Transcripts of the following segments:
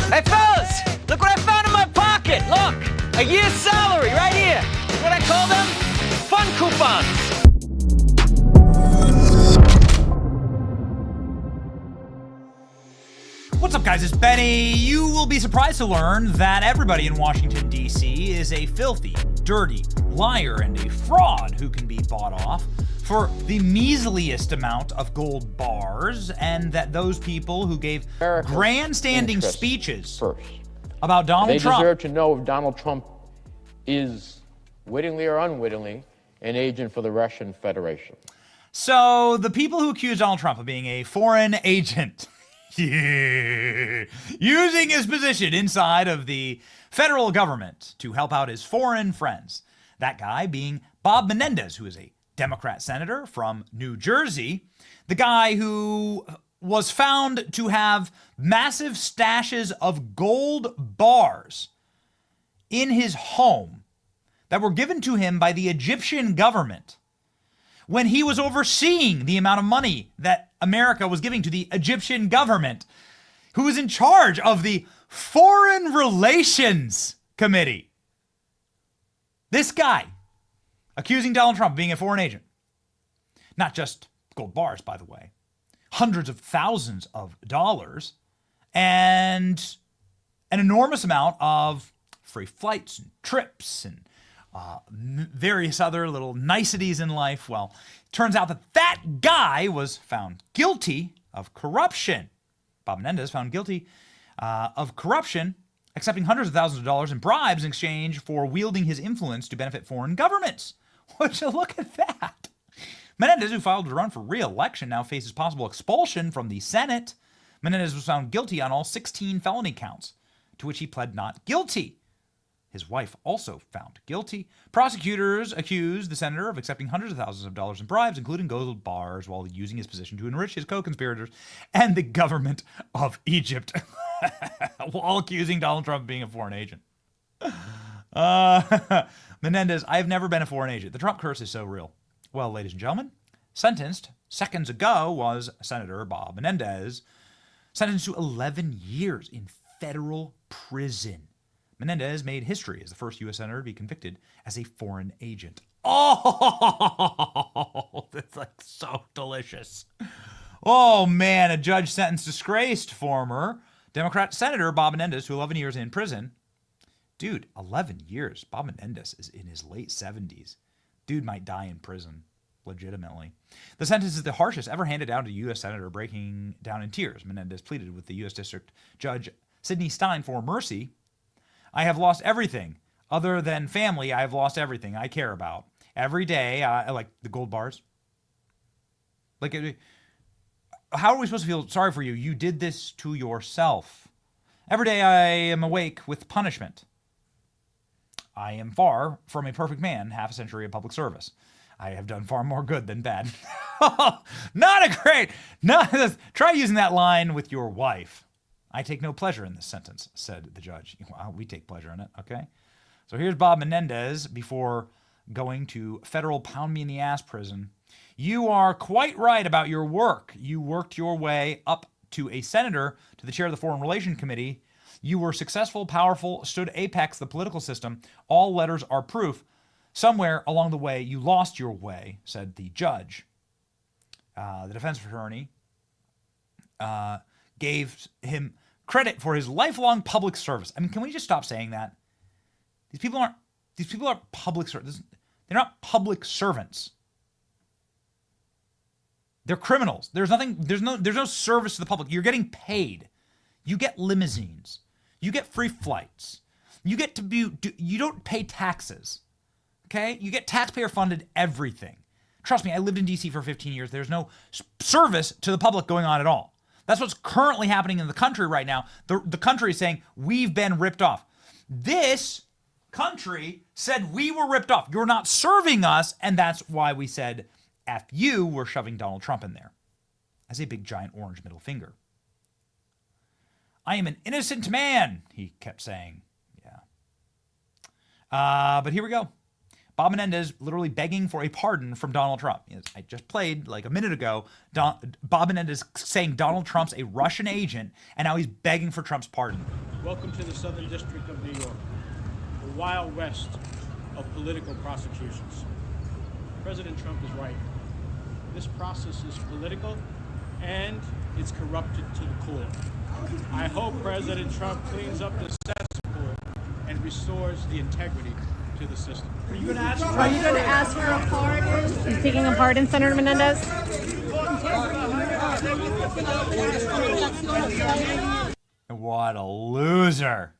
Hey, fellas, look what I found in my pocket. Look, a year's salary right here. What I call them? Fun coupons. What's up, guys? It's Benny. You will be surprised to learn that everybody in Washington, D.C. is a filthy, dirty liar and a fraud who can be bought off for the measliest amount of gold bars, and that those people who gave grandstanding speeches about Donald Trump. They deserve to know if Donald Trump is, wittingly or unwittingly, an agent for the Russian Federation. So the people who accuse Donald Trump of being a foreign agent, using his position inside of the federal government to help out his foreign friends, that guy being Bob Menendez, who is a Democrat senator from New Jersey, the guy who was found to have massive stashes of gold bars in his home that were given to him by the Egyptian government when he was overseeing the amount of money that America was giving to the Egyptian government, who was in charge of the Foreign Relations Committee. This guy accusing Donald Trump of being a foreign agent. Not just gold bars, by the way. Hundreds of thousands of dollars and an enormous amount of free flights and trips and various other little niceties in life. Well, turns out that that guy was found guilty of corruption. Bob Menendez found guilty of corruption, accepting hundreds of thousands of dollars in bribes in exchange for wielding his influence to benefit foreign governments. Would you look at that? Menendez, who filed to run for re-election, now faces possible expulsion from the Senate. Menendez was found guilty on all 16 felony counts, to which he pled not guilty. His wife also found guilty. Prosecutors accused the senator of accepting hundreds of thousands of dollars in bribes, including gold bars, while using his position to enrich his co-conspirators and the government of Egypt, while accusing Donald Trump of being a foreign agent. Menendez, I have never been a foreign agent. The Trump curse is so real. Well, ladies and gentlemen, sentenced seconds ago was Senator Bob Menendez, sentenced to 11 years in federal prison. Menendez made history as the first U.S. senator to be convicted as a foreign agent. Oh, that's like so delicious. Oh, man, a judge sentenced disgraced former Democrat Senator Bob Menendez to 11 years in prison. Dude, 11 years. Bob Menendez is in his late 70s. Dude might die in prison, legitimately. The sentence is the harshest ever handed down to a U.S. senator, breaking down in tears. Menendez pleaded with the U.S. District Judge Sidney Stein for mercy. I have lost everything. Other than family, I have lost everything I care about. Every day, I like the gold bars. Like, how are we supposed to feel sorry for you? You did this to yourself. Every day I am awake with punishment. I am far from a perfect man, half a century of public service. I have done far more good than bad. Try using that line with your wife. I take no pleasure in this sentence, said the judge. Wow, we take pleasure in it, okay? So here's Bob Menendez before going to federal pound-me-in-the-ass prison. You are quite right about your work. You worked your way up to a senator, to the chair of the Foreign Relations Committee. You were successful, powerful, stood apex the political system. All letters are proof. Somewhere along the way, you lost your way, said the judge. The defense attorney gave him credit for his lifelong public service. I mean, can we just stop saying that? These people aren't public servants. They're not public servants. They're criminals. There's no service to the public. You're getting paid. You get limousines. You get free flights. You don't pay taxes. Okay? You get taxpayer funded everything. Trust me, I lived in DC for 15 years. There's no service to the public going on at all. That's what's currently happening in the country right now. The country is saying, we've been ripped off. This country said we were ripped off. You're not serving us, and that's why we said, F you, we're shoving Donald Trump in there as a big, giant orange middle finger. I am an innocent man, he kept saying. Yeah. But here we go. Bob Menendez literally begging for a pardon from Donald Trump. I just played like a minute ago, Bob Menendez saying Donald Trump's a Russian agent, and now he's begging for Trump's pardon. Welcome to the Southern District of New York, the Wild West of political prosecutions. President Trump is right. This process is political and it's corrupted to the core. I hope President Trump cleans up the cesspool and restores the integrity to the system. Are you going to ask for a pardon? Are you seeking a pardon, Senator Menendez? What a loser.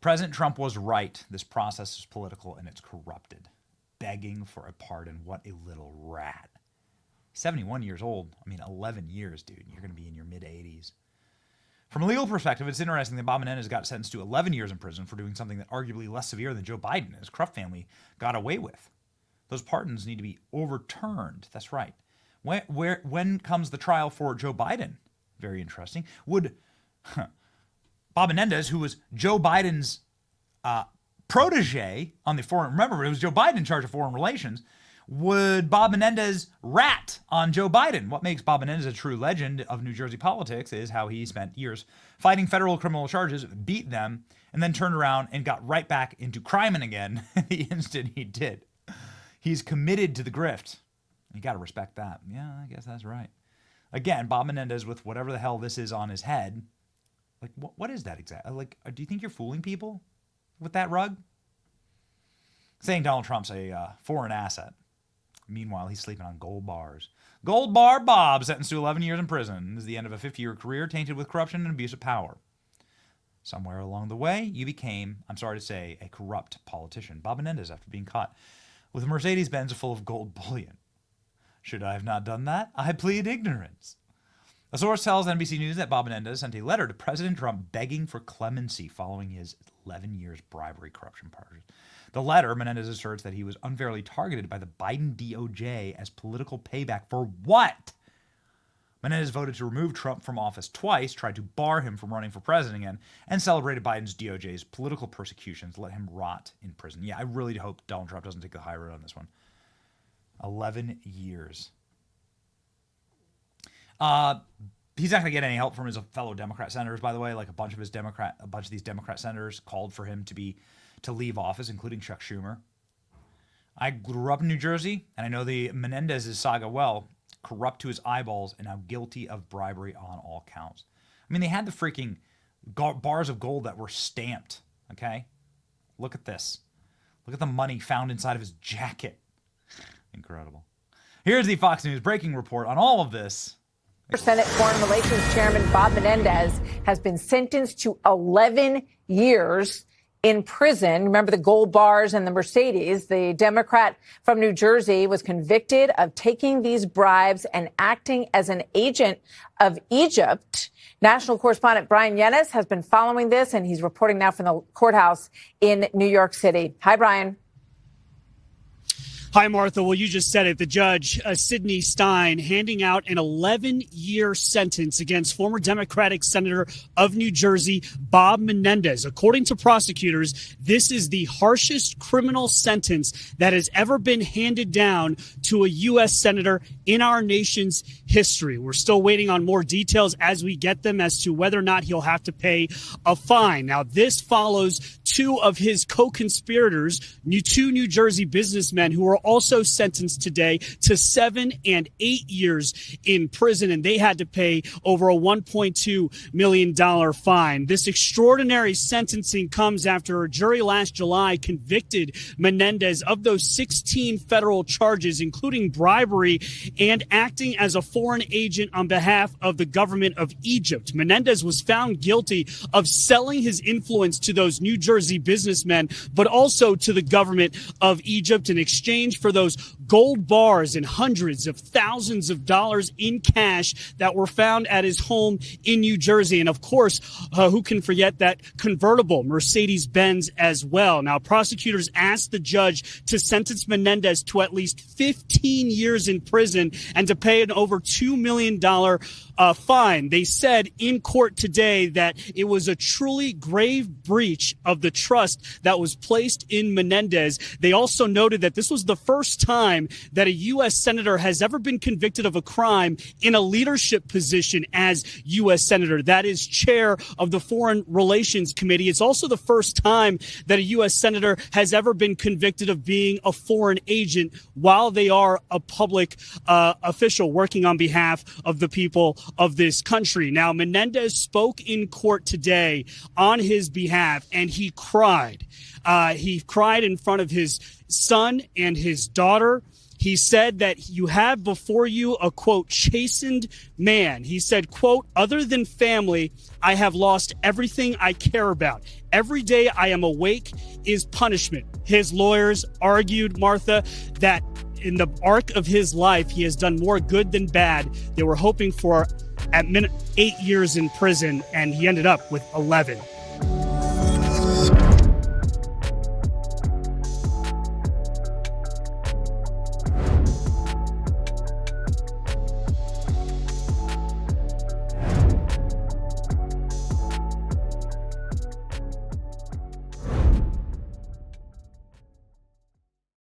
President Trump was right. This process is political and it's corrupted. Begging for a pardon. What a little rat. 71 years old. I mean, 11 years, dude. You're going to be in your mid-80s. From a legal perspective, it's interesting that Bob Menendez got sentenced to 11 years in prison for doing something that arguably less severe than Joe Biden and his Krupp family got away with. Those pardons need to be overturned. That's right. When comes the trial for Joe Biden? Very interesting. Would Bob Menendez, who was Joe Biden's protege on the foreign, remember, it was Joe Biden in charge of foreign relations, would Bob Menendez rat on Joe Biden? What makes Bob Menendez a true legend of New Jersey politics is how he spent years fighting federal criminal charges, beat them, and then turned around and got right back into criming again the instant he did. He's committed to the grift. You got to respect that. Yeah, I guess that's right. Again, Bob Menendez with whatever the hell this is on his head. Like, what is that exactly? Like, do you think you're fooling people with that rug? Saying Donald Trump's a foreign asset. Meanwhile, he's sleeping on gold bars. Gold Bar Bob, sentenced to 11 years in prison. This is the end of a 50-year career tainted with corruption and abuse of power. Somewhere along the way, you became, I'm sorry to say, a corrupt politician. Bob Menendez, after being caught with a Mercedes-Benz full of gold bullion. Should I have not done that? I plead ignorance. A source tells NBC News that Bob Menendez sent a letter to President Trump begging for clemency following his 11 years bribery corruption charges. The letter, Menendez asserts that he was unfairly targeted by the Biden DOJ as political payback for what? Menendez voted to remove Trump from office twice, tried to bar him from running for president again, and celebrated Biden's DOJ's political persecutions, let him rot in prison. Yeah, I really hope Donald Trump doesn't take the high road on this one. 11 years. He's not going to get any help from his fellow Democrat senators, by the way. Like a bunch of these Democrat senators called for him to leave office, including Chuck Schumer. I grew up in New Jersey, and I know the Menendez's saga well. Corrupt to his eyeballs and now guilty of bribery on all counts. I mean, they had the freaking bars of gold that were stamped, okay? Look at this. Look at the money found inside of his jacket. Incredible. Here's the Fox News breaking report on all of this. Senate Foreign Relations Chairman Bob Menendez has been sentenced to 11 years in prison. Remember the gold bars and the Mercedes. The Democrat from New Jersey was convicted of taking these bribes and acting as an agent of Egypt. National correspondent Brian Yennis has been following this, and he's reporting now from the courthouse in New York City. Hi, Brian. Hi, Martha. Well, you just said it. The judge, Sidney Stein, handing out an 11-year sentence against former Democratic Senator of New Jersey, Bob Menendez. According to prosecutors, this is the harshest criminal sentence that has ever been handed down to a U.S. senator in our nation's history. We're still waiting on more details as we get them as to whether or not he'll have to pay a fine. Now, this follows two of his co-conspirators, two New Jersey businessmen who were also sentenced today to 7 and 8 years in prison, and they had to pay over a $1.2 million fine. This extraordinary sentencing comes after a jury last July convicted Menendez of those 16 federal charges, including bribery and acting as a foreign agent on behalf of the government of Egypt. Menendez was found guilty of selling his influence to those New Jersey businessmen, but also to the government of Egypt in exchange for those gold bars and hundreds of thousands of dollars in cash that were found at his home in New Jersey. And of course, who can forget that convertible Mercedes-Benz as well. Now, prosecutors asked the judge to sentence Menendez to at least 15 years in prison and to pay an over $2 million fine. They said in court today that it was a truly grave breach of the trust that was placed in Menendez. They also noted that this was the first time that a U.S. senator has ever been convicted of a crime in a leadership position as U.S. senator. That is chair of the Foreign Relations Committee. It's also the first time that a U.S. senator has ever been convicted of being a foreign agent while they are a public official working on behalf of the people of this country. Now, Menendez spoke in court today on his behalf, and he cried. He cried in front of his son and his daughter. He said that you have before you a, quote, chastened man. He said, quote, other than family, I have lost everything I care about. Every day I am awake is punishment. His lawyers argued, Martha, that in the arc of his life, he has done more good than bad. They were hoping for at minute 8 years in prison, and he ended up with 11.